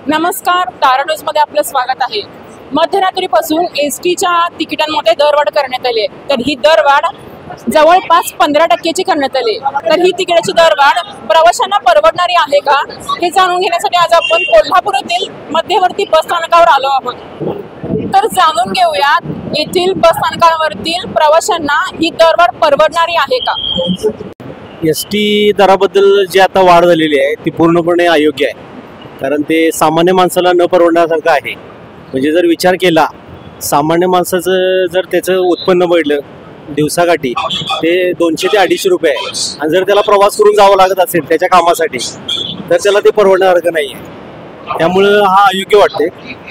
नमस्कार, तारा न्यूज मध्ये आपलं स्वागत आहे। मध्यरात्रीपासून एसटीच्या तिकिटांमध्ये दरवाढ करण्यात आली, तर ही दरवाढ जवळपास 15% करण्यात आली। तर ही तिकिटाची दरवाढ प्रवाशांना परवडणारी आहे का, हे जाणून घेण्यासाठी आज आपण कोल्हापूर येथील मध्यवर्ती बस स्थानकावर आलो आहोत। तर जाणून घेऊयात येथील बस स्थानकावरील प्रवाशांना ही दरवाढ परवडणारी आहे का। एसटी दराबद्दल जी आता वाढ झालेली आहे ती पूर्णपणे अयोग्य आहे, कारण ते सामान्य माणसाला न परवडण्यासारखं आहे। म्हणजे जर विचार केला, सामान्य माणसाचं जर त्याचं उत्पन्न बघितलं दिवसाकाठी ते 200 ते 250 रुपये आहे, आणि जर त्याला प्रवास करून जावं लागत असेल त्याच्या कामासाठी तर त्याला ते परवडण्यासारखं नाही आहे। त्यामुळं हा अयोग्य वाटते।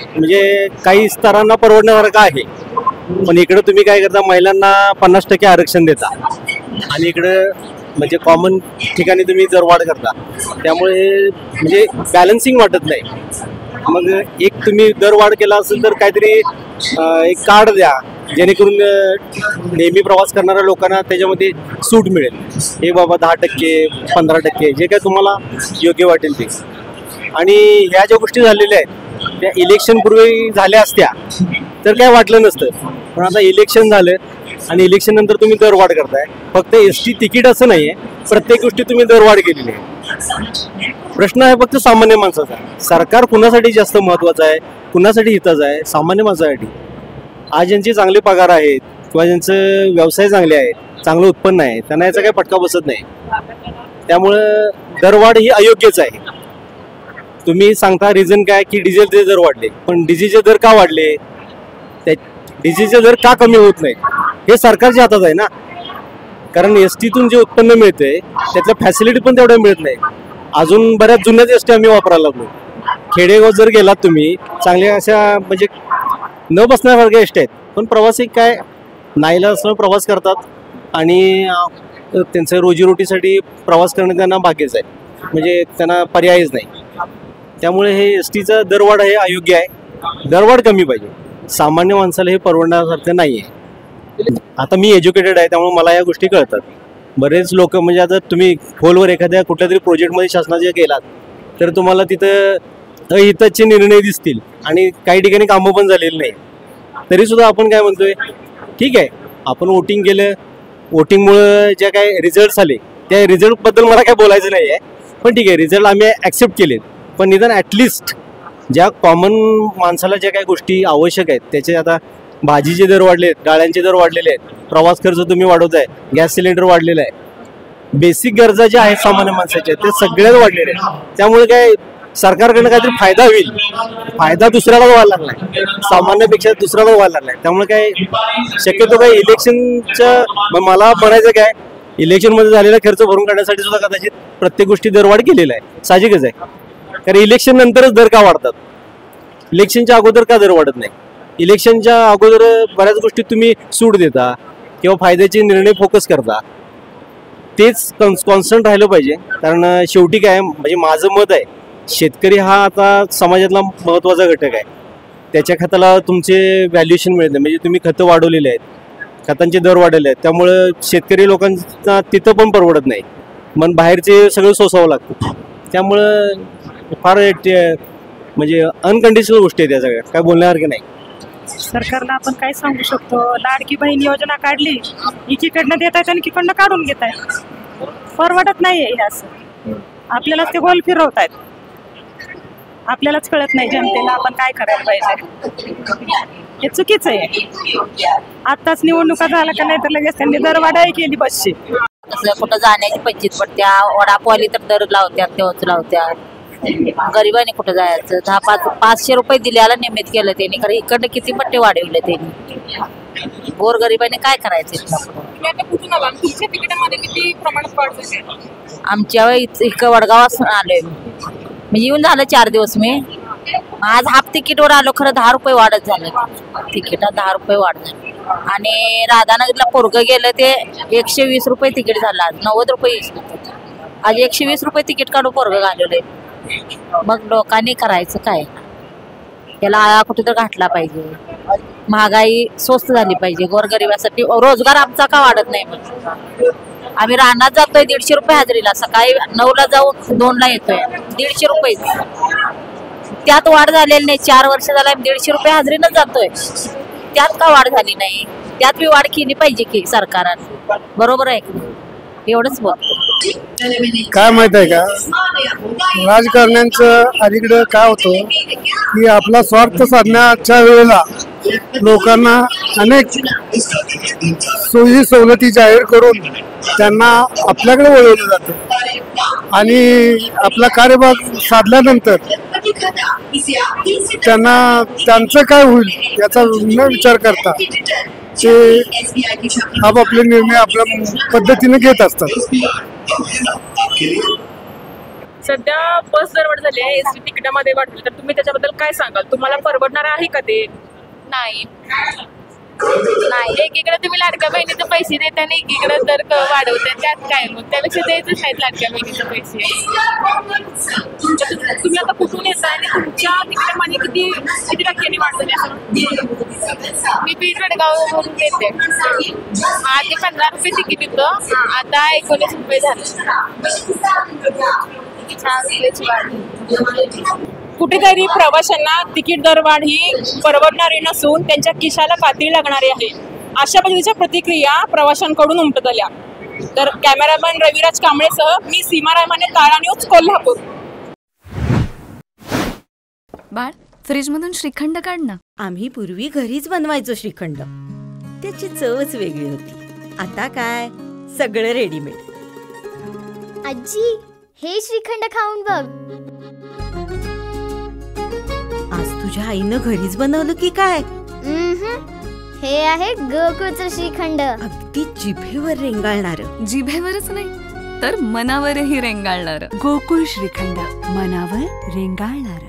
म्हणजे काही स्तरांना परवडण्यासारखं आहे, पण इकडं तुम्ही काय करता, महिलांना 50% आरक्षण देता आणि इकडं म्हणजे कॉमन ठिकाणी तुम्ही दरवाढ करता, त्यामुळे म्हणजे बॅलन्सिंग वाटत नाही। मग एक तुम्ही दरवाढ केला असेल तर काहीतरी एक कार्ड द्या, जेणेकरून नेहमी प्रवास करणाऱ्या लोकांना त्याच्यामध्ये सूट मिळेल। हे बाबा 10%, 15%, जे काय तुम्हाला योग्य वाटेल ते। आणि ह्या ज्या गोष्टी झालेल्या आहेत त्या इलेक्शन पूर्वी झाल्या असत्या तर काय वाटलं नसतं, पण आता इलेक्शन झालं आणि इलेक्शन नंतर तुम्ही दरवाढ करताय। फक्त एसटी तिकीट असं नाहीये, प्रत्येक गोष्टी तुम्ही दरवाढ केलेली आहे। प्रश्न आहे फक्त सामान्य माणसाचा, सरकार कुणासाठी जास्त महत्वाचं आहे, कुणासाठी हिताचं आहे, सामान्य माणसासाठी। आज ज्यांचे चांगले पगार आहेत किंवा ज्यांचं व्यवसाय चांगले आहेत, चांगलं उत्पन्न आहे, त्यांना याचा काही फटका बसत नाही। त्यामुळं दरवाढ ही अयोग्यच आहे। तुम्ही सांगता रिझन काय की डिझेलचे दर वाढले, पण डिझेलचे दर का वाढले, डिझेलचे दर का कमी होत नाही, हे सरकारच्या हातात आहे ना। कारण एसटीतून जे उत्पन्न मिळते त्यातल्या फॅसिलिटी पण तेवढ्या मिळत नाही। अजून बऱ्याच जुन्याच एसटी आम्ही वापरायला लागलो। खेडेगाव जर गेलात तुम्ही, चांगल्या अशा म्हणजे न बसण्यासारख्या एसटी आहेत, पण प्रवासी काय नाईलाजाने प्रवास करतात आणि त्यांच्या रोजीरोटीसाठी प्रवास करणं त्यांना भाग्यच आहे, म्हणजे त्यांना पर्यायच नाही। त्यामुळे हे एसटीचा दरवाढ हे अयोग्य आहे, दरवाढ कमी पाहिजे। सामान्य माणसाला हे परवडण्यासारखं नाही आहे। आता मी एज्युकेटेड आहे, त्यामुळे मला या गोष्टी कळतात। बरेच लोक म्हणजे आता तुम्ही खोलवर एखाद्या कुठल्या तरी प्रोजेक्टमध्ये शासनाचे गेलात तर तुम्हाला तिथं अहिताचे निर्णय दिसतील आणि काही ठिकाणी कामं पण झालेली नाही। तरी सुद्धा आपण काय म्हणतोय, ठीक आहे आपण वोटिंग केलं, वोटिंगमुळे ज्या काय रिझल्ट आले त्या रिझल्टबद्दल मला काय बोलायचं नाही आहे, पण ठीक आहे रिझल्ट आम्ही ॲक्सेप्ट केलेत, पण निदान ॲटलिस्ट ज्या कॉमन माणसाला ज्या काही गोष्टी आवश्यक आहेत त्याचे, आता भाजीचे दर वाढले आहेत, डाळ्यांचे दर वाढलेले आहेत, प्रवास खर्च तुम्ही वाढवताय, गॅस सिलेंडर वाढलेला आहे, बेसिक गरजा ज्या आहेत सामान्य माणसाच्या ते सगळ्याच वाढलेले आहेत। त्यामुळे काय सरकारकडनं काहीतरी फायदा होईल, फायदा दुसऱ्याला व्हायला लागलाय, सामान्यपेक्षा दुसऱ्याला व्हायला लागलाय। त्यामुळे काय शक्यतो काय इलेक्शनच्या मला म्हणायचं काय, इलेक्शनमध्ये झालेला खर्च भरून काढण्यासाठी सुद्धा कदाचित प्रत्येक गोष्टी दरवाढ केलेला आहे, साहजिकच आहे। कारण इलेक्शन नंतरच दर का वाढतात, इलेक्शनच्या अगोदर का दर वाढत नाही। इलेक्शनच्या अगोदर बऱ्याच गोष्टी तुम्ही सूट देता किंवा फायद्याचे निर्णय फोकस करता, तेच कॉन्स्टंट राहिलं पाहिजे। कारण शेवटी काय म्हणजे माझं मत आहे, शेतकरी हा आता समाजातला महत्त्वाचा घटक आहे। त्याच्या खताला तुमचे व्हॅल्युएशन मिळत नाही, म्हणजे तुम्ही खतं वाढवलेले आहेत, खतांचे दर वाढलेले आहेत, त्यामुळं शेतकरी लोकांना तिथं पण परवडत नाही, मग बाहेरचे सगळं सोसावं लागतं। त्यामुळं फार म्हणजे अनकंडिशनल गोष्टी आहेत त्या सगळ्या, काय बोलण्यासारखं नाही। सरकारला आपण काय सांगू शकतो, लाडकी बहीण योजना काढली, एकीकडनं देत आहेत आणि एकीकडनं काढून घेत आहेत, परवडत नाहीये हे असं। आपल्यालाच ते गोल फिरवत आहेत, आपल्यालाच कळत नाही जनतेला आपण काय करायला पाहिजे, हे चुकीचं आहे। आत्ताच निवडणुका झाल्या का नाही तर लगेच त्यांनी दरवाढही केली बसची। कुठं जाण्याची पंचित पडत्या, वडापावली तर दर लावत्यात, तेव्हाच लावत्यात। गरिबांनी कुठं जायचं, 500 रुपये दिल्याला नियमित केलं त्यांनी, खरं इकडनं किती पट्टे वाढवले त्यांनी, गोरगरिबांनी काय करायचं। आमच्या इकडं वडगावात आलोय मी, येऊन झालं 4 दिवस। मी आज हाफ तिकीटवर आलो, खरं 10 रुपये वाढत झालं, तिकिटात 10 रुपये वाढ झाली। आणि राधानगरला पोरगं गेलं ते 120 रुपये तिकीट झालं, आज 90 रुपये आज 120 रुपये तिकीट काढून पोरगं घालवले। मग लोकांनी करायचं काय, त्याला आळा कुठे तर घातला पाहिजे। महागाई स्वस्त झाली पाहिजे, गोरगरिबासाठी रोजगार आमचा का वाढत नाही। मग आम्ही रानात जातोय 150 रुपये हजेरीला, सकाळी 9ला जाऊन 2ला येतोय, 150 रुपये। त्यात वाढ झालेली नाही. 4 वर्ष झाला 150 रुपये हाजरीनं जातोय. त्यात का वाढ झाली नाही? त्यात बी वाढ केली पाहिजे की सरकारने. बरोबर आहे की? एवढंच बोलतो. काय माहित आहे का, राजकारण्यांचं अलीकडं काय होतं की आपला स्वार्थ साधण्याच्या वेळेला लोकांना अनेक सोयी सवलती जाहीर करून त्यांना आपल्याकडे वळवलं जातं आणि आपला कार्यभाग साधल्यानंतर त्यांना त्यांचं काय होईल याचा न विचार करता ते आपापले निर्णय आपल्या पद्धतीने घेत असतात. सध्या बस दरवाढ झाली आहे, एसटी तिकिटामध्ये वाढ झाली, तर तुम्ही त्याच्याबद्दल काय सांगाल? तुम्हाला परवडणार आहे का ते? नाही नाही, एकीकडे तुम्ही लाडक्या बहिणीचे पैसे देता आणि एकीकडे दर वाढवताय, त्यात काय मग? त्यापेक्षा द्यायचंच नाहीत लाडक्या बहिणीचे पैसे. तुम्ही आता कुठून येता आणि तुमच्या तिकिटामध्ये किती टक्क्यांनी वाढ झाली असं? मी बीड वडगाववरून येते. आधी 15 रुपये तिकीट होतं, आता 19 रुपये झालं. 6 रुपयाची वाढ. कुठेतरी प्रवाशांना तिकीट दरवाढ ही परवडणारी नसून त्यांच्या खिशाला कात्री लागणारी आहे, अशा पद्धतीच्या प्रतिक्रिया प्रवाशांकडून उमटत आल्या. तर कॅमेरामॅन रविराज कांबळेसह मी सीमा रामाने, तारा न्यूज, कोल्हापूर. बाळ, फ्रीजमधून श्रीखंड काढ ना. आम्ही पूर्वी घरीच बनवायचो श्रीखंड, त्याची चवच वेगळी होती. आता काय सगळं रेडीमेड. आजी, हे श्रीखंड खाऊन बघ. आज तुझ्या आईनं घरीच बनवलं की काय? हे आहे गोकुळचं श्रीखंड. अगदी जिभेवर रेंगाळणार. जिभेवरच नाही तर मनावरही रेंगाळणार. गोकुळ श्रीखंड, मनावर रेंगाळणार.